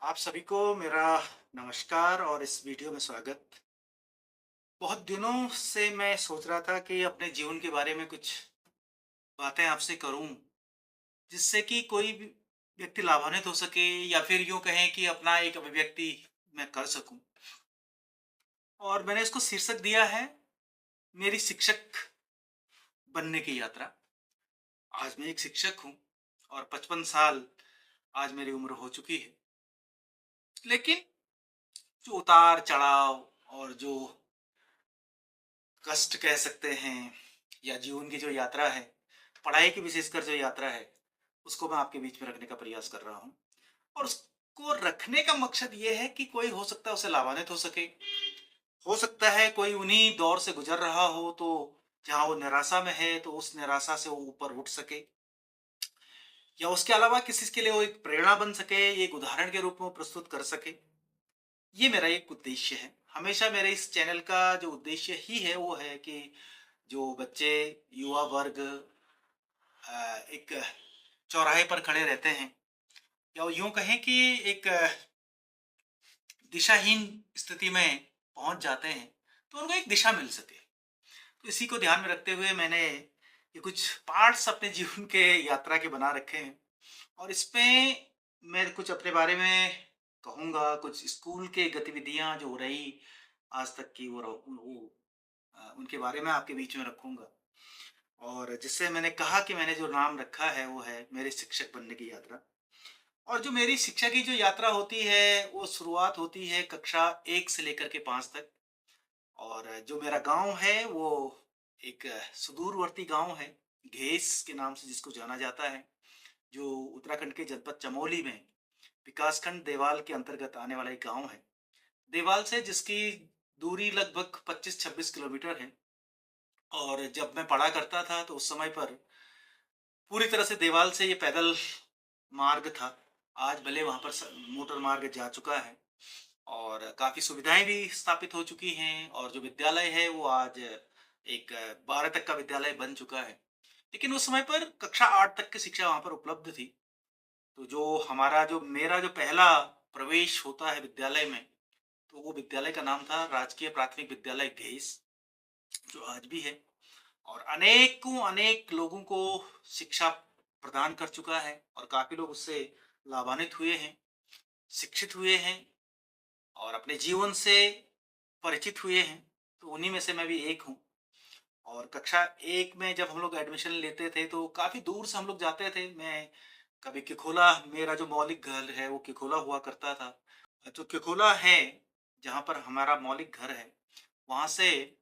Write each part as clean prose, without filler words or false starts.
आप सभी को मेरा नमस्कार और इस वीडियो में स्वागत। बहुत दिनों से मैं सोच रहा था कि अपने जीवन के बारे में कुछ बातें आपसे करूं, जिससे कि कोई भी व्यक्ति लाभान्वित हो सके या फिर यूं कहें कि अपना एक अभिव्यक्ति मैं कर सकूं। और मैंने इसको शीर्षक दिया है, मेरी शिक्षक बनने की यात्रा। आज मैं एक शिक्षक हूं और 55 साल आज मेरी उम्र हो चुकी है। लेकिन जो उतार चढ़ाव और जो कष्ट कह सकते हैं या जीवन की जो यात्रा है, पढ़ाई की विशेषकर जो यात्रा है, उसको मैं आपके बीच में रखने का प्रयास कर रहा हूँ। और उसको रखने का मकसद ये है कि कोई हो सकता है उससे लाभान्वित हो सके। हो सकता है कोई उन्हीं दौर से गुजर रहा हो, तो जहाँ वो निराशा में है तो उस निराशा से वो ऊपर उठ सके, या उसके अलावा किसी के लिए वो एक प्रेरणा बन सके, एक उदाहरण के रूप में वो प्रस्तुत कर सके। ये मेरा एक उद्देश्य है। हमेशा मेरे इस चैनल का जो उद्देश्य ही है वो है कि जो बच्चे, युवा वर्ग एक चौराहे पर खड़े रहते हैं, या यूं कहें कि एक दिशाहीन स्थिति में पहुंच जाते हैं, तो उनको एक दिशा मिल सके। तो इसी को ध्यान में रखते हुए मैंने ये कुछ पार्ट्स अपने जीवन के यात्रा के बना रखे हैं। और इसमें मैं कुछ अपने बारे में कहूँगा, कुछ स्कूल के गतिविधियां जो हो रही आज तक की, उनके बारे में आपके बीच में रखूंगा। और जिससे मैंने कहा कि मैंने जो नाम रखा है वो है मेरे शिक्षक बनने की यात्रा। और जो मेरी शिक्षा की जो यात्रा होती है वो शुरुआत होती है कक्षा 1 से लेकर के 5 तक। और जो मेरा गांव है वो एक सुदूरवर्ती गांव है, घेस के नाम से जिसको जाना जाता है, जो उत्तराखंड के जनपद चमोली में विकासखंड देवाल के अंतर्गत आने वाला एक गांव है। देवाल से जिसकी दूरी लगभग 25-26 किलोमीटर है। और जब मैं पढ़ा करता था तो उस समय पर पूरी तरह से देवाल से ये पैदल मार्ग था। आज भले वहाँ पर मोटर मार्ग जा चुका है और काफ़ी सुविधाएं भी स्थापित हो चुकी हैं, और जो विद्यालय है वो आज एक 12 तक का विद्यालय बन चुका है। लेकिन उस समय पर कक्षा 8 तक की शिक्षा वहाँ पर उपलब्ध थी। तो जो मेरा जो पहला प्रवेश होता है विद्यालय में, तो वो विद्यालय का नाम था राजकीय प्राथमिक विद्यालय घेस, जो आज भी है। और अनेकों अनेक लोगों को शिक्षा प्रदान कर चुका है और काफ़ी लोग उससे लाभान्वित हुए हैं, शिक्षित हुए हैं और अपने जीवन से परिचित हुए हैं। तो उन्हीं में से मैं भी एक हूँ। और कक्षा 1 में जब हम लोग एडमिशन लेते थे तो काफ़ी दूर से हम लोग जाते थे। मैं कभी किखोला, मेरा जो मौलिक घर है वो किखोला हुआ करता था। जो किखोला है, जहाँ पर हमारा मौलिक घर है, वहाँ से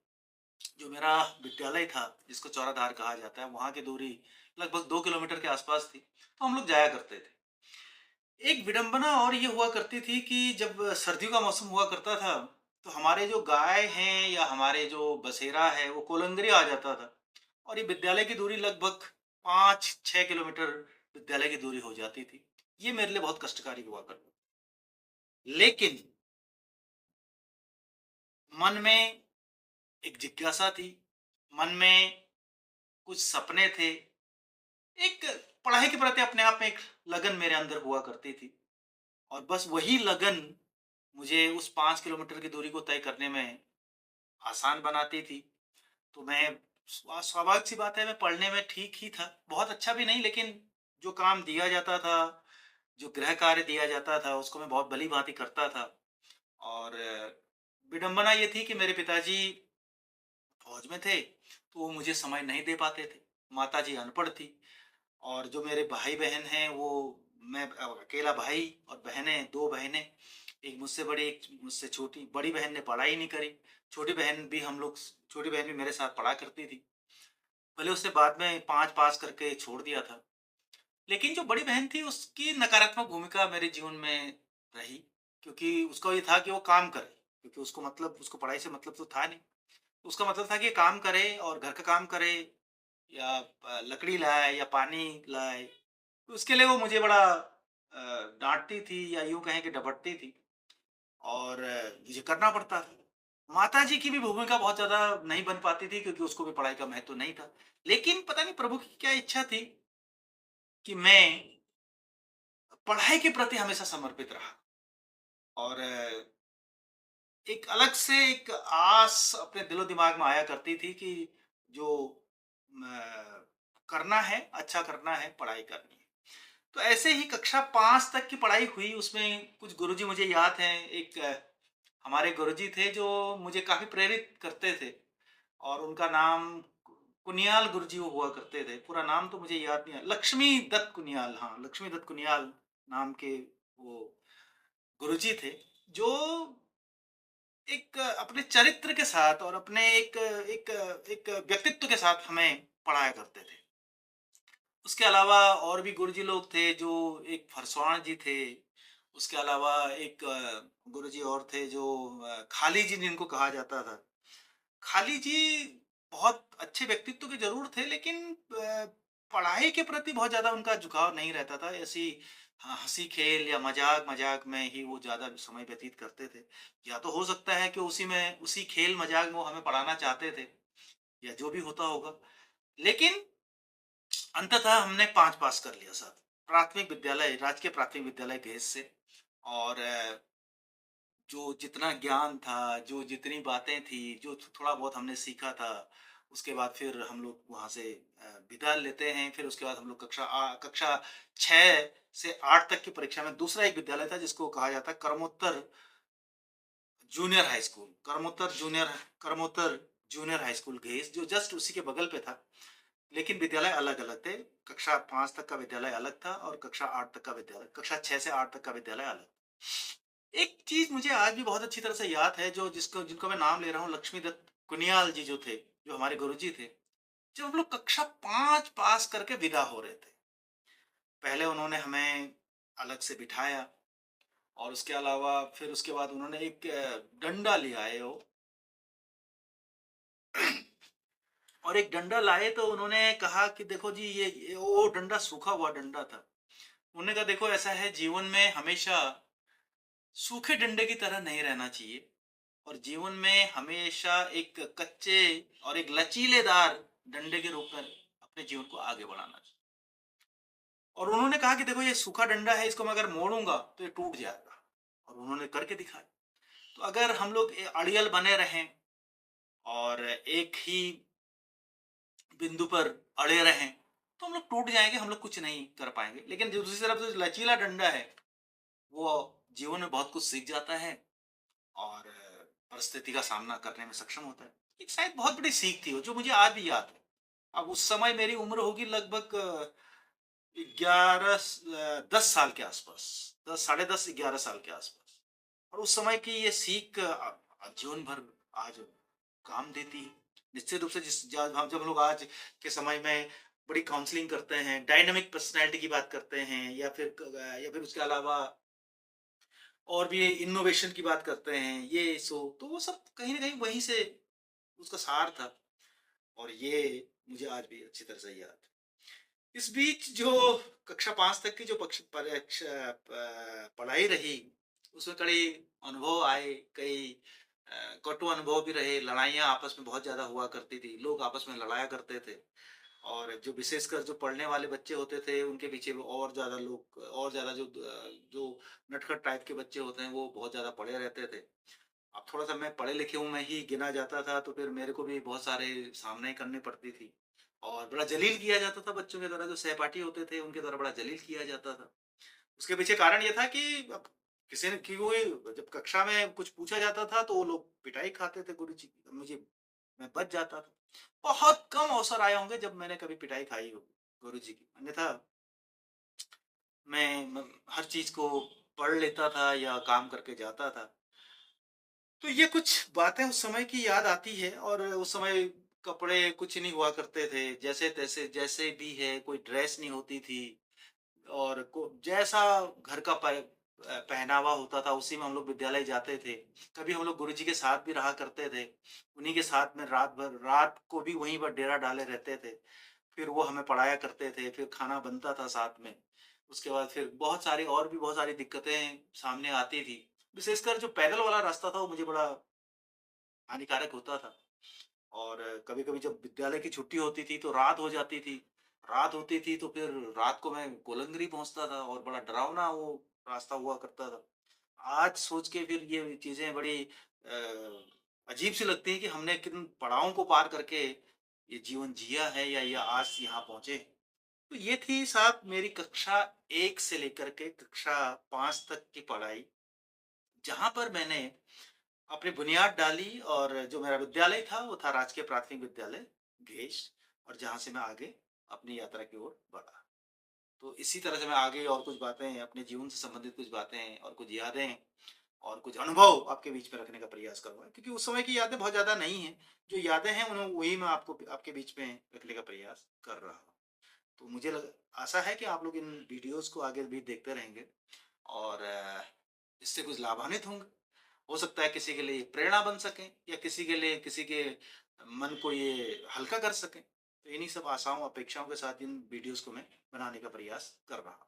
जो मेरा विद्यालय था जिसको चौराधार कहा जाता है, वहाँ की दूरी लगभग 2 किलोमीटर के आसपास थी। तो हम लोग जाया करते थे। एक विडंबना और ये हुआ करती थी कि जब सर्दियों का मौसम हुआ करता था, तो हमारे जो गाय हैं या हमारे जो बसेरा है वो कोलंगरी आ जाता था। और ये विद्यालय की दूरी लगभग 5-6 किलोमीटर विद्यालय की दूरी हो जाती थी। ये मेरे लिए बहुत कष्टकारी हुआ करता। लेकिन मन में एक जिज्ञासा थी, मन में कुछ सपने थे, एक पढ़ाई के प्रति अपने आप में एक लगन मेरे अंदर हुआ करती थी। और बस वही लगन मुझे उस 5 किलोमीटर की दूरी को तय करने में आसान बनाती थी। तो मैं स्वाभाविक सी बात है, मैं पढ़ने में ठीक ही था, बहुत अच्छा भी नहीं, लेकिन जो काम दिया जाता था, जो गृह कार्य दिया जाता था, उसको मैं बहुत भली-भाँति करता था। और विडंबना ये थी कि मेरे पिताजी फौज में थे, तो वो मुझे समय नहीं दे पाते थे। माताजी अनपढ़ थी। और जो मेरे भाई-बहन हैं वो, मैं अकेला भाई और बहनें 2 बहनें, एक मुझसे बड़ी, एक मुझसे छोटी। बड़ी बहन ने पढ़ाई नहीं करी, छोटी बहन भी हम लोग छोटी बहन भी मेरे साथ पढ़ा करती थी। भले उसने बाद में 5 पास करके छोड़ दिया था। लेकिन जो बड़ी बहन थी उसकी नकारात्मक भूमिका मेरे जीवन में रही, क्योंकि उसका ये था कि वो काम करे, क्योंकि उसको पढ़ाई से मतलब तो था नहीं। उसका मतलब था कि काम करे और घर का काम करे, या लकड़ी लाए या पानी लाए। तो उसके लिए वो मुझे बड़ा डाँटती थी या यूँ कहें कि डपटती थी, और मुझे करना पड़ता था। माताजी की भी भूमिका बहुत ज़्यादा नहीं बन पाती थी, क्योंकि उसको भी पढ़ाई का महत्व नहीं था। लेकिन पता नहीं प्रभु की क्या इच्छा थी कि मैं पढ़ाई के प्रति हमेशा समर्पित रहा। और एक अलग से एक आस अपने दिलो-दिमाग में आया करती थी कि जो करना है, अच्छा करना है, पढ़ाई करनी है। तो ऐसे ही कक्षा 5 तक की पढ़ाई हुई, उसमें कुछ गुरुजी मुझे याद हैं। एक हमारे गुरुजी थे जो मुझे काफ़ी प्रेरित करते थे और उनका नाम कुनियाल गुरुजी वो हुआ करते थे। पूरा नाम तो मुझे याद नहीं है, लक्ष्मी दत्त कुनियाल, हाँ, लक्ष्मी दत्त कुनियाल नाम के वो गुरुजी थे, जो एक अपने चरित्र के साथ और अपने एक एक व्यक्तित्व के साथ हमें पढ़ाया करते थे। उसके अलावा और भी गुरुजी लोग थे, जो एक फरसवाण जी थे। उसके अलावा एक गुरुजी और थे जो खाली जी जिनको कहा जाता था। खाली जी बहुत अच्छे व्यक्तित्व के ज़रूर थे, लेकिन पढ़ाई के प्रति बहुत ज़्यादा उनका झुकाव नहीं रहता था। ऐसी हँसी-खेल या मज़ाक-मज़ाक में ही वो ज़्यादा समय व्यतीत करते थे। या तो हो सकता है कि उसी खेल-मज़ाक में वो हमें पढ़ाना चाहते थे, या जो भी होता होगा। लेकिन अंततः हमने 5 पास कर लिया साहब। प्राथमिक विद्यालय, राजकीय प्राथमिक विद्यालय घेस से। और जो जितना ज्ञान था, जो जितनी बातें थी, जो थोड़ा बहुत हमने सीखा था, उसके बाद फिर हम लोग वहाँ से विदा लेते हैं। फिर उसके बाद हम लोग कक्षा 6 से 8 तक की परीक्षा में दूसरा एक विद्यालय था जिसको कहा जाता है करमोत्तर जूनियर हाई स्कूल घेस, जो जस्ट उसी के बगल पे था। लेकिन विद्यालय अलग-अलग थे। कक्षा 5 तक का विद्यालय अलग था और कक्षा 6 से 8 तक का विद्यालय अलग। एक चीज़ मुझे आज भी बहुत अच्छी तरह से याद है, जो जिसको जिनको मैं नाम ले रहा हूँ, लक्ष्मीदत्त कुनियाल जी जो थे, जो हमारे गुरुजी थे। जब हम लोग कक्षा 5 पास करके विदा हो रहे थे, पहले उन्होंने हमें अलग से बिठाया और उसके अलावा फिर उसके बाद उन्होंने एक डंडा ले आए वो। और एक डंडा लाए तो उन्होंने कहा कि देखो जी, ये वो डंडा सूखा हुआ डंडा था। उन्होंने कहा देखो, ऐसा है जीवन में हमेशा सूखे डंडे की तरह नहीं रहना चाहिए, और जीवन में हमेशा एक कच्चे और एक लचीलेदार डंडे के रूप में अपने जीवन को आगे बढ़ाना चाहिए। और उन्होंने कहा कि देखो, ये सूखा डंडा है, इसको मैं अगर मोड़ूंगा तो ये टूट जाएगा। और उन्होंने करके दिखाया। तो अगर हम लोग अड़ियल बने रहें और एक ही बिंदु पर अड़े रहें, तो हम लोग टूट जाएंगे, हम लोग कुछ नहीं कर पाएंगे। लेकिन जो दूसरी तरफ जो लचीला डंडा है, वो जीवन में बहुत कुछ सीख जाता है और परिस्थिति का सामना करने में सक्षम होता है। एक शायद बहुत बड़ी सीख थी वो, जो मुझे आज भी याद है। अब उस समय मेरी उम्र होगी लगभग 10 साल के आसपास, 10 साढ़े 10 11 साल के आसपास। और उस समय की ये सीख जीवन भर आज काम देती है। निश्चित रूप से जब हम लोग आज के समय में बड़ी काउंसलिंग करते हैं, डायनामिक पर्सनैलिटी की बात करते हैं, या फिर उसके अलावा और भी इनोवेशन की बात करते हैं, ये सो तो वो सब कहीं न कहीं वहीं से उसका सार था। और ये मुझे आज भी अच्छी तरह से याद है। इस बीच जो कक्षा 5 तक की जो पढ़ाई रही, उसमें कई अनुभव आए, कई कटु अनुभव भी रहे, लड़ाइयाँ आपस में बहुत ज़्यादा हुआ करती थी, लोग आपस में लड़ाया करते थे। और जो विशेषकर जो पढ़ने वाले बच्चे होते थे, उनके पीछे वो और ज़्यादा लोग, और ज़्यादा जो नटखट टाइप के बच्चे होते हैं, वो बहुत ज़्यादा पढ़े रहते थे। अब थोड़ा-सा मैं पढ़े-लिखे हूँ, मैं ही गिना जाता था, तो फिर मेरे को भी बहुत सारे सामनाई करनी पड़ती थी। और बड़ा जलील किया जाता था बच्चों के द्वारा, जो सहपाठी होते थे, उनके द्वारा बड़ा जलील किया जाता था। उसके पीछे कारण ये था कि अब किसी ने कि कोई जब कक्षा में कुछ पूछा जाता था, तो वो लोग पिटाई खाते थे गुरुजी की। मैं बच जाता था। बहुत कम अवसर आए होंगे जब मैंने कभी पिटाई खाई हो गुरुजी की। अन्यथा मैं हर चीज़ को पढ़ लेता था या काम करके जाता था। तो ये कुछ बातें उस समय की याद आती है। और उस समय कपड़े कुछ नहीं हुआ करते थे, जैसे-तैसे जैसे भी है, कोई ड्रेस नहीं होती थी। और को जैसा घर का पहनावा होता था, उसी में हम लोग विद्यालय जाते थे। कभी हम लोग गुरुजी के साथ भी रहा करते थे। उन्हीं के साथ में रात को भी वहीं पर डेरा डाले रहते थे। फिर वो हमें पढ़ाया करते थे, फिर खाना बनता था साथ में। उसके बाद फिर बहुत सारी दिक्कतें सामने आती थी। विशेषकर जो पैदल वाला रास्ता था, वो मुझे बड़ा हानिकारक होता था। और कभी-कभी जब विद्यालय की छुट्टी होती थी, तो रात हो जाती थी। रात होती थी तो फिर रात को मैं कोलंगरी पहुँचता था, और बड़ा डरावना वो रास्ता हुआ करता था। आज सोच के फिर ये चीज़ें बड़ी अजीब सी लगती हैं कि हमने किन पड़ावों को पार करके ये जीवन जिया है या ये आज यहाँ पहुँचे। तो ये थी साहब मेरी कक्षा 1 से लेकर के कक्षा 5 तक की पढ़ाई, जहाँ पर मैंने अपनी बुनियाद डाली और जो मेरा विद्यालय था वो था राजकीय प्राथमिक विद्यालय घेश, और जहाँ से मैं आगे अपनी यात्रा की ओर बढ़ा। तो इसी तरह से मैं आगे और कुछ बातें अपने जीवन से संबंधित कुछ बातें और कुछ यादें और कुछ अनुभव आपके बीच में रखने का प्रयास करूँगा, क्योंकि उस समय की यादें बहुत ज़्यादा नहीं हैं। जो यादें हैं उन्हें वही मैं आपको आपके बीच में रखने का प्रयास कर रहा हूँ। तो मुझे आशा है कि आप लोग इन वीडियोज़ को आगे भी देखते रहेंगे और इससे कुछ लाभान्वित होंगे। हो सकता है किसी के लिए ये प्रेरणा बन सके या किसी के लिए किसी के मन को ये हल्का कर सके। तो इन्हीं सब आशाओं, अपेक्षाओं के साथ इन वीडियोज़ को मैं बनाने का प्रयास कर रहा हूँ।